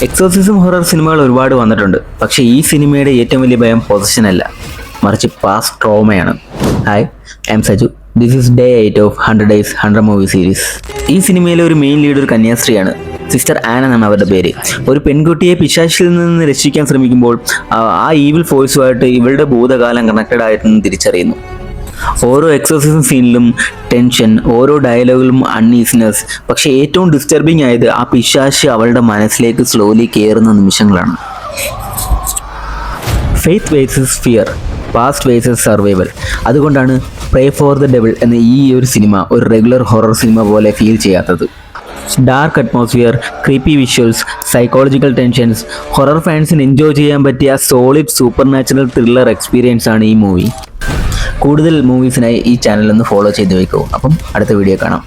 Exorcism horror സിനിമകൾ ഒരുപാട് വന്നിട്ടുണ്ട്. പക്ഷേ ഈ സിനിമയുടെ ഏറ്റവും വലിയ ഭയം പൊസഷൻ അല്ല, മറിച്ച് പാസ്റ്റ് ട്രോമയാണ്. Hi, I am Saju. This is day 8 of 100 Days 100 movie series. ഈ സിനിമയിലെ ഒരു മെയിൻ ലീഡ് ഒരു കന്യാസ്ത്രീയാണ്. സിസ്റ്റർ ആൻ എന്നാണ് അവരുടെ പേര്. ഒരു പെൺകുട്ടിയെ പിശാചിൽ നിന്ന് രക്ഷിക്കാൻ ശ്രമിക്കുമ്പോൾ ആ ഈവിൽ ഫോഴ്സുമായിട്ട് ഇവളുടെ ഭൂതകാലം കണക്റ്റഡ് ആയിട്ടെന്ന് തിരിച്ചറിയുന്നു. ഓരോ എക്സോസിസം സീനിലും ടെൻഷൻ, ഓരോ ഡയലോഗിലും അൺഈസിനെസ്. പക്ഷേ ഏറ്റവും ഡിസ്റ്റർബിംഗ് ആയത് ആ പിശാച് അവളുടെ മനസ്സിലേക്ക് സ്ലോലി കയറുന്ന നിമിഷങ്ങളാണ്. Faith versus fear, past versus survival. അതുകൊണ്ടാണ് പ്രേ ഫോർ ദ ഡെവിൾ എന്ന ഈ ഒരു സിനിമ ഒരു റെഗുലർ ഹൊറർ സിനിമ പോലെ ഫീൽ ചെയ്യാത്തത്. Dark atmosphere, creepy visuals, psychological tensions, horror ഫാൻസിന് എൻജോയ് ചെയ്യാൻ പറ്റിയ solid supernatural thriller experience ആണ് ഈ മൂവി. കൂടുതൽ മൂവീസിനായി ഈ ചാനൽ ഒന്ന് ഫോളോ ചെയ്ത് വയ്ക്കൂ. അപ്പം അടുത്ത വീഡിയോ കാണാം.